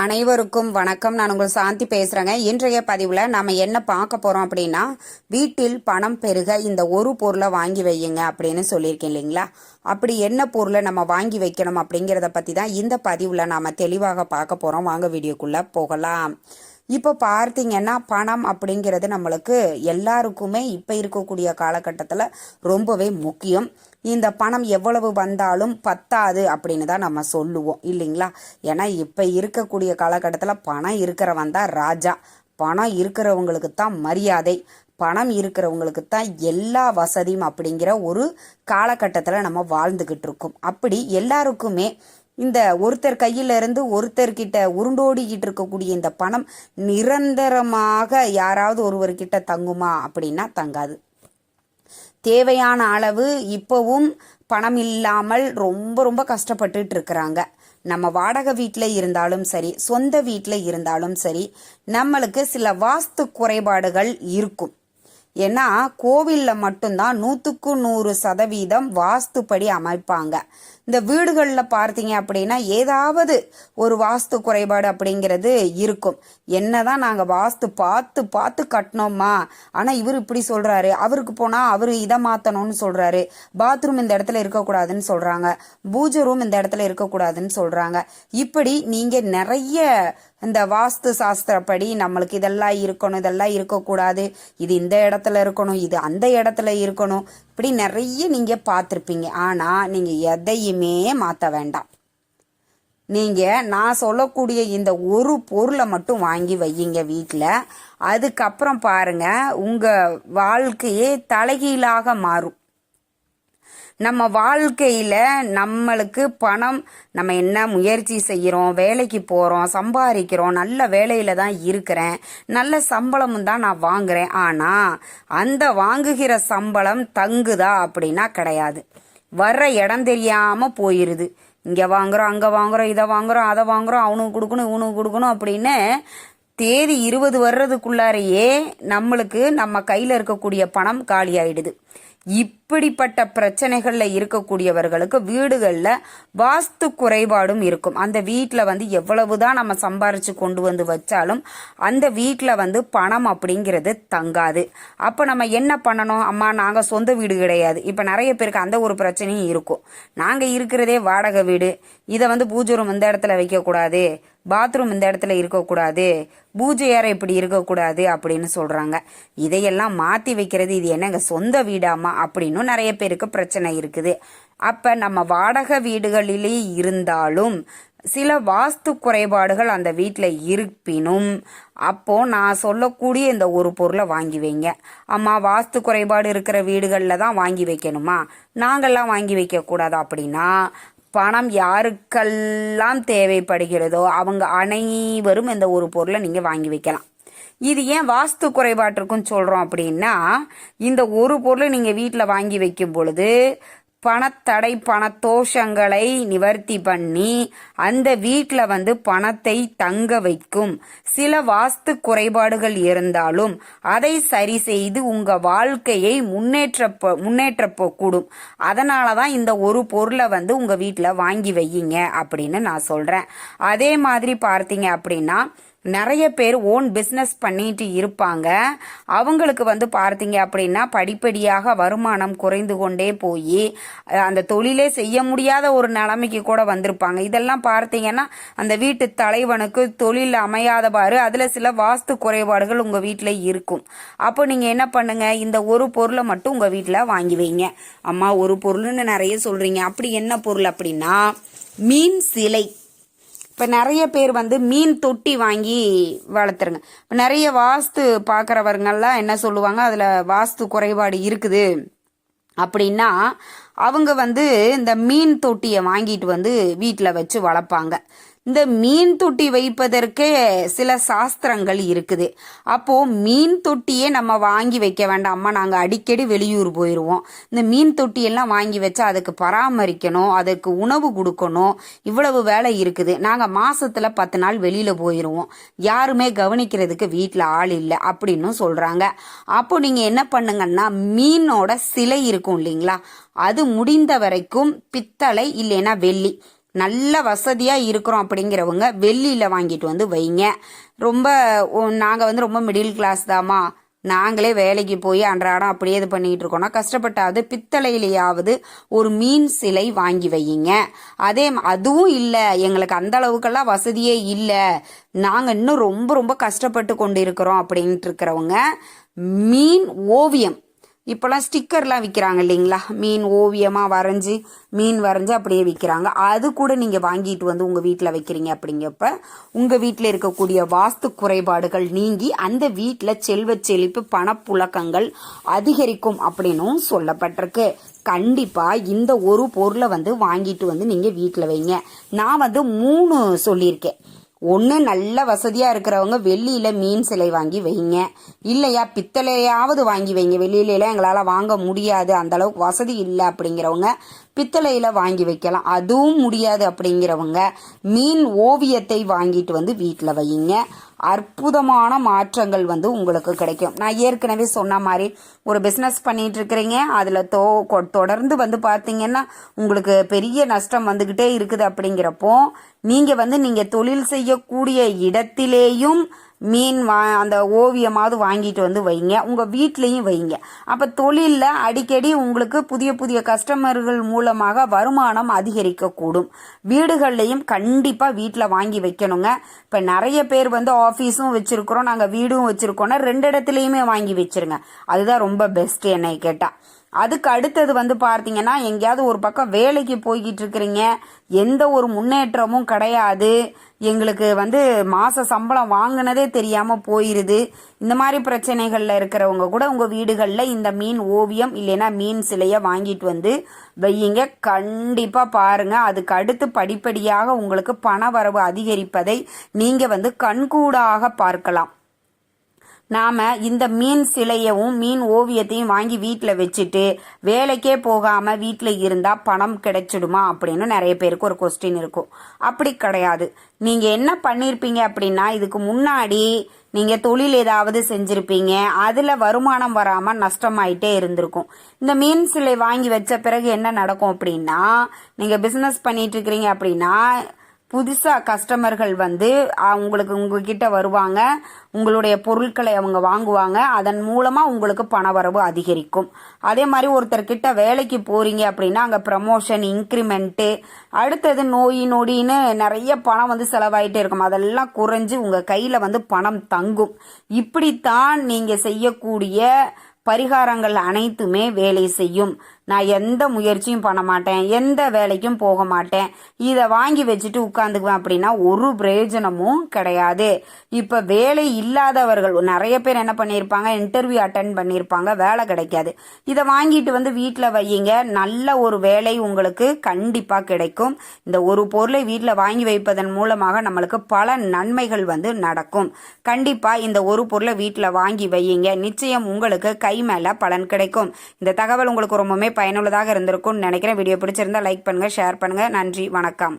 அனைவருக்கும் வணக்கம். நான் உங்கள் சாந்தி பேசுகிறேங்க. இன்றைய பதிவில் நம்ம என்ன பார்க்க போகிறோம் அப்படின்னா, வீட்டில் பணம் பெருக இந்த ஒரு பொருளை வாங்கி வையுங்க அப்படின்னு சொல்லியிருக்கேன் இல்லைங்களா? அப்படி என்ன பொருளை நம்ம வாங்கி வைக்கணும் அப்படிங்கிறத பற்றி தான் இந்த பதிவில் நாம் தெளிவாக பார்க்க போகிறோம். வாங்க வீடியோக்குள்ளே போகலாம். இப்போ பார்த்தீங்கன்னா, பணம் அப்படிங்கிறது நம்மளுக்கு எல்லாருக்குமே இப்போ இருக்கக்கூடிய காலகட்டத்தில் ரொம்பவே முக்கியம். இந்த பணம் எவ்வளவு வந்தாலும் பத்தாது அப்படின்னு தான் நம்ம சொல்லுவோம் இல்லைங்களா? ஏன்னா இப்போ இருக்கக்கூடிய காலகட்டத்தில் பணம் இருக்கிறவன் தான் ராஜா, பணம் இருக்கிறவங்களுக்கு தான் மரியாதை, பணம் இருக்கிறவங்களுக்கு தான் எல்லா வசதியும் அப்படிங்கிற ஒரு காலகட்டத்தில் நம்ம வாழ்ந்துக்கிட்டு இருக்கோம். அப்படி எல்லாருக்குமே இந்த ஒருத்தர் கையில இருந்து ஒருத்தர்கிட்ட உருண்டோடிக்கிட்டு இருக்கக்கூடிய இந்த பணம் நிரந்தரமாக யாராவது ஒருவர்கிட்ட தங்குமா அப்படின்னா தங்காது. தேவையான அளவு இப்போவும் பணம் இல்லாமல் ரொம்ப ரொம்ப கஷ்டப்பட்டுட்டு இருக்கிறாங்க. நம்ம வாடகை வீட்டில் இருந்தாலும் சரி, சொந்த வீட்டில் இருந்தாலும் சரி, நம்மளுக்கு சில வாஸ்து குறைபாடுகள் இருக்கும். ஏன்னா கோவிலில் மட்டும்தான் 100% வாஸ்துப்படி அமைப்பாங்க. இந்த வீடுகளில் பார்த்தீங்க அப்படின்னா ஏதாவது ஒரு வாஸ்து குறைபாடு அப்படிங்கிறது இருக்கும். என்னதான் நாங்கள் வாஸ்து பார்த்து பார்த்து கட்டினோம்மா, ஆனால் இவர் இப்படி சொல்கிறாரு, அவருக்கு போனால் அவர் இதை மாற்றணும்னு சொல்கிறாரு, பாத்ரூம் இந்த இடத்துல இருக்கக்கூடாதுன்னு சொல்கிறாங்க, பூஜை ரூம் இந்த இடத்துல இருக்கக்கூடாதுன்னு சொல்கிறாங்க. இப்படி நீங்கள் நிறைய இந்த வாஸ்து சாஸ்திரப்படி நம்மளுக்கு இதெல்லாம் இருக்கணும், இதெல்லாம் இருக்கக்கூடாது, இது இந்த இடத்துல இருக்கணும், இது அந்த இடத்துல இருக்கணும், இப்படி நிறைய நீங்கள் பார்த்துருப்பீங்க. ஆனால் நீங்கள் எதையுமே மாற்ற வேண்டாம். நீங்கள் நான் சொல்லக்கூடிய இந்த ஒரு பொருளை மட்டும் வாங்கி வையுங்க வீட்டில். அதுக்கப்புறம் பாருங்க, உங்கள் வாழ்க்கையே தலைகீழாக மாறும். நம்ம வாழ்க்கையில் நம்மளுக்கு பணம், நம்ம என்ன முயற்சி செய்கிறோம், வேலைக்கு போகிறோம், சம்பாதிக்கிறோம், நல்ல வேலையில் தான் இருக்கிறேன், நல்ல சம்பளமும் தான் நான் வாங்குறேன், ஆனால் அந்த வாங்குகிற சம்பளம் தங்குதா அப்படின்னா கிடையாது. வர்ற இடம் தெரியாமல் போயிடுது. இங்கே வாங்குகிறோம், அங்கே வாங்குகிறோம், இதை வாங்குகிறோம், அதை வாங்குகிறோம், அவனுக்கு கொடுக்கணும், இவனுக்கு கொடுக்கணும் அப்படின்னு தேதி 20 வர்றதுக்குள்ளாரையே நம்மளுக்கு நம்ம கையில் இருக்கக்கூடிய பணம் காலி ஆயிடுது. இப்படிப்பட்ட பிரச்சனைகளில் இருக்கக்கூடியவர்களுக்கு வீடுகளில் வாஸ்து குறைபாடும் இருக்கும். அந்த வீட்டில் எவ்வளவுதான் நம்ம சம்பாரித்து கொண்டு வந்து வச்சாலும் அந்த வீட்டில் பணம் அப்படிங்கிறது தங்காது. அப்போ நம்ம என்ன பண்ணணும்? அம்மா நாங்கள் சொந்த வீடு கிடையாது. இப்போ நிறைய பேருக்கு அந்த ஒரு பிரச்சனையும் இருக்கும். நாங்கள் இருக்கிறதே வாடகை வீடு, இதை பூஜை ரூம் இந்த இடத்துல வைக்கக்கூடாது, பாத்ரூம் இந்த இடத்துல இருக்கக்கூடாது, பூஜை அறை இப்படி இருக்கக்கூடாது அப்படின்னு சொல்கிறாங்க. இதையெல்லாம் மாற்றி வைக்கிறது இது என்னங்க சொந்த வீடாமா அப்படின்னு நிறைய பேருக்கு பிரச்சனை இருக்குது. அப்போ நம்ம வாடகை வீடுகளிலே இருந்தாலும் சில வாஸ்து குறைபாடுகள் அந்த வீட்டில் இருப்பினும் அப்போ நான் சொல்லக்கூடிய இந்த ஒரு பொருளை வாங்கி வைங்க. அம்மா வாஸ்து குறைபாடு இருக்கிற வீடுகளில் தான் வாங்கி வைக்கணுமா, நாங்கள்லாம் வாங்கி வைக்கக்கூடாது அப்படின்னா, பணம் யாருக்கெல்லாம் தேவைப்படுகிறதோ அவங்க அனைவரும் இந்த ஒரு பொருளை நீங்கள் வாங்கி வைக்கலாம். இது ஏன் வாஸ்து குறைபாட்டிற்கும் சொல்கிறோம் அப்படின்னா, இந்த ஒரு பொருளை நீங்கள் வீட்டில் வாங்கி வைக்கும் பொழுது பணத்தடை பணத்தோஷங்களை நிவர்த்தி பண்ணி அந்த வீட்டில் பணத்தை தங்க வைக்கும். சில வாஸ்து குறைபாடுகள் இருந்தாலும் அதை சரி செய்து உங்கள் வாழ்க்கையை முன்னேற்றக்கூடும். அதனால தான் இந்த ஒரு பொருளை உங்கள் வீட்டில் வாங்கி வையுங்க அப்படின்னு நான் சொல்கிறேன். அதே மாதிரி பார்த்தீங்க அப்படின்னா, நிறைய பேர் ஓன் பிஸ்னஸ் பண்ணிட்டு இருப்பாங்க. அவங்களுக்கு பார்த்தீங்க அப்படின்னா படிப்படியாக வருமானம் குறைந்து கொண்டே போய் அந்த தொழிலே செய்ய முடியாத ஒரு நிலைமைக்கு கூட வந்திருப்பாங்க. இதெல்லாம் பார்த்தீங்கன்னா அந்த வீட்டு தலைவனுக்கு தொழில் அமையாதவாறு அதில் சில வாஸ்து குறைபாடுகள் உங்கள் வீட்டில் இருக்கும். அப்போ நீங்கள் என்ன பண்ணுங்க, இந்த ஒரு பொருளை மட்டும் உங்கள் வீட்டில் வாங்கி வைங்க. அம்மா ஒரு பொருள்னு நிறைய சொல்கிறீங்க, அப்படி என்ன பொருள் அப்படின்னா, மீன் சிலை. இப்போ நிறைய பேர் மீன் தொட்டி வாங்கி வளர்த்துருங்க. இப்போ நிறைய வாஸ்து பார்க்குறவங்கெல்லாம் என்ன சொல்லுவாங்க, அதில் வாஸ்து குறைபாடு இருக்குது அப்படின்னா அவங்க இந்த மீன் தொட்டியை வாங்கிட்டு வீட்டில் வச்சு வளர்ப்பாங்க. இந்த மீன் தொட்டி வைப்பதற்கே சில சாஸ்திரங்கள் இருக்குது. அப்போது மீன் தொட்டியே நம்ம வாங்கி வைக்க வேண்டாம்மா, நாங்கள் அடிக்கடி வெளியூர் போயிடுவோம், இந்த மீன் தொட்டியெல்லாம் வாங்கி வச்சா அதுக்கு பராமரிக்கணும், அதுக்கு உணவு கொடுக்கணும், இவ்வளவு வேலை இருக்குது, நாங்கள் மாதத்தில் 10 நாள் வெளியில் போயிடுவோம், யாருமே கவனிக்கிறதுக்கு வீட்டில் ஆள் இல்லை அப்படின்னு சொல்கிறாங்க. அப்போ நீங்கள் என்ன பண்ணுங்கன்னா, மீனோட சிலை இருக்கும் இல்லைங்களா, அது முடிந்த வரைக்கும் பித்தளை இல்லைன்னா வெள்ளி, நல்ல வசதியாக இருக்கிறோம் அப்படிங்கிறவங்க வெள்ளியில் வாங்கிட்டு வந்து வைங்க. ரொம்ப நாங்கள் வந்து ரொம்ப மிடில் கிளாஸ் தாம்மா, நாங்களே வேலைக்கு போய் அன்றாடம் அப்படியே இது பண்ணிட்டு இருக்கோம்னா கஷ்டப்பட்டாவது பித்தளையிலேயாவது ஒரு மீன் சிலை வாங்கி வையுங்க. அதுவும் இல்லை, எங்களுக்கு அந்த அளவுக்கெல்லாம் வசதியே இல்லை, நாங்கள் இன்னும் ரொம்ப ரொம்ப கஷ்டப்பட்டு கொண்டு இருக்கிறோம் அப்படின்ட்டு இருக்கிறவங்க மீன் ஓவியம், இப்போலாம் ஸ்டிக்கர்லாம் விற்கிறாங்க இல்லைங்களா, மீன் ஓவியமாக மீன் வரைஞ்சி அப்படியே விற்கிறாங்க. அது கூட நீங்கள் வாங்கிட்டு வந்து உங்கள் வீட்டில் வைக்கிறீங்க. அப்படிங்கப்ப உங்கள் வீட்டில் இருக்கக்கூடிய வாஸ்து குறைபாடுகள் நீங்கி அந்த வீட்டில் செல்வ செழிப்பு பணப்புழக்கங்கள் அதிகரிக்கும் அப்படின்னும் சொல்லப்பட்டிருக்கு. கண்டிப்பாக இந்த ஒரு பொருளை வந்து வாங்கிட்டு வந்து நீங்கள் வீட்டில் வைங்க. நான் வந்து 3 சொல்லியிருக்கேன். ஒன்று, நல்ல வசதியாக இருக்கிறவங்க வெள்ளியில் மீன் சிலை வாங்கி வைங்க. இல்லையா பித்தளையாவது வாங்கி வைங்க. வெள்ளியிலாம் எங்களால் வாங்க முடியாது, அந்த அளவுக்கு வசதி இல்லை அப்படிங்கிறவங்க பித்தளையில் வாங்கி வைக்கலாம். அதுவும் முடியாது அப்படிங்கிறவங்க மீன் ஓவியத்தை வாங்கிட்டு வந்து வீட்டில் வையுங்க. அற்புதமான மாற்றங்கள் வந்து உங்களுக்கு கிடைக்கும். நான் ஏற்கனவே சொன்ன மாதிரி ஒரு பிஸ்னஸ் பண்ணிட்டு இருக்கிறீங்க, அதில் தொடர்ந்து வந்து பார்த்தீங்கன்னா உங்களுக்கு பெரிய நஷ்டம் வந்துக்கிட்டே இருக்குது. அப்படிங்கிறப்போ நீங்கள் தொழில் செய்யக்கூடிய இடத்திலேயும் மீன் அந்த ஓவியமாவது வாங்கிட்டு வந்து வைங்க, உங்கள் வீட்லேயும் வைங்க. அப்போ தொழிலில் அடிக்கடி உங்களுக்கு புதிய புதிய கஸ்டமர்கள் மூலமாக வருமானம் அதிகரிக்கக்கூடும். வீடுகள்லையும் கண்டிப்பாக வீட்டில் வாங்கி வைக்கணுங்க. இப்போ நிறைய பேர் வந்து ஆஃபீஸும் வச்சுருக்கிறோம், நாங்கள் வீடும் வச்சுருக்கோன்னா 2 இடத்துலையுமே வாங்கி வச்சுருங்க. அதுதான் ரொம்ப பெஸ்ட் என்னை கேட்டால். அதுக்கு அடுத்தது வந்து பார்த்தீங்கன்னா, எங்கேயாவது ஒரு பக்கம் வேலைக்கு போய்கிட்டு இருக்கிறீங்க, எந்த ஒரு முன்னேற்றமும் கிடையாது, எங்களுக்கு வந்து மாத சம்பளம் வாங்கினதே தெரியாமல் போயிடுது, இந்த மாதிரி பிரச்சனைகளில் இருக்கிறவங்க கூட உங்கள் வீடுகளில் இந்த மீன் ஓவியம் இல்லைன்னா மீன் சிலையை வாங்கிட்டு வந்து வையுங்க. கண்டிப்பாக பாருங்கள், அதுக்கு அடுத்து படிப்படியாக உங்களுக்கு பண வரவு அதிகரிப்பதை நீங்கள் வந்து கண்கூடாக பார்க்கலாம். நாம் இந்த மீன் சிலையவும் மீன் ஓவியத்தையும் வாங்கி வீட்டில் வச்சுட்டு வேலைக்கே போகாமல் வீட்டில் இருந்தால் பணம் கிடைச்சிடுமா அப்படின்னு நிறைய பேருக்கு ஒரு கொஸ்டின் இருக்கும். அப்படி கிடையாது. நீங்கள் என்ன பண்ணியிருப்பீங்க அப்படின்னா, இதுக்கு முன்னாடி நீங்கள் தொழில் ஏதாவது செஞ்சுருப்பீங்க, அதில் வருமானம் வராமல் நஷ்டமாயிட்டே இருந்திருக்கும். இந்த மீன் சிலை வாங்கி வச்ச பிறகு என்ன நடக்கும் அப்படின்னா, நீங்கள் பிஸ்னஸ் பண்ணிட்டு இருக்கிறீங்க அப்படின்னா புதுசாக கஸ்டமர்கள் வந்து உங்ககிட்ட வருவாங்க, உங்களுடைய பொருட்களை அவங்க வாங்குவாங்க, அதன் மூலமாக உங்களுக்கு பண வரவு அதிகரிக்கும். அதே மாதிரி ஒருத்தர்கிட்ட வேலைக்கு போகிறீங்க அப்படின்னா அங்கே ப்ரமோஷன், இன்க்ரிமெண்ட்டு, அடுத்தது நோய் நொடின்னு நிறைய பணம் வந்து செலவாயிட்டே இருக்கும். அதெல்லாம் குறைஞ்சி உங்கள் கையில் வந்து பணம் தங்கும். இப்படித்தான் நீங்கள் செய்யக்கூடிய பரிகாரங்கள் அனைத்துமே வேலை செய்யும். நான் எந்த முயற்சியும் பண்ண மாட்டேன், எந்த வேலைக்கும் போக மாட்டேன், இதை வாங்கி வச்சுட்டு உட்காந்துக்குவேன் அப்படின்னா ஒரு பிரயோஜனமும் கிடையாது. இப்போ வேலை இல்லாதவர்கள் நிறைய பேர் என்ன பண்ணியிருப்பாங்க, இன்டர்வியூ அட்டன் பண்ணியிருப்பாங்க, வேலை கிடைக்காது. இதை வாங்கிட்டு வந்து வீட்டில் வையுங்க, நல்ல ஒரு வேலை உங்களுக்கு கண்டிப்பாக கிடைக்கும். இந்த ஒரு பொருளை வீட்டில் வாங்கி வைப்பதன் மூலமாக நம்மளுக்கு பல நன்மைகள் வந்து நடக்கும். கண்டிப்பாக இந்த ஒரு பொருளை வீட்டில் வாங்கி வையுங்க, நிச்சயம் உங்களுக்கு கை மேலே பலன் கிடைக்கும். இந்த தகவல் உங்களுக்கு ரொம்பவுமே பயனுள்ளதாக இருந்திருக்கும்னு நினைக்கிறேன். வீடியோ பிடிச்சிருந்தா லைக் பண்ணுங்க, ஷேர் பண்ணுங்க. நன்றி, வணக்கம்.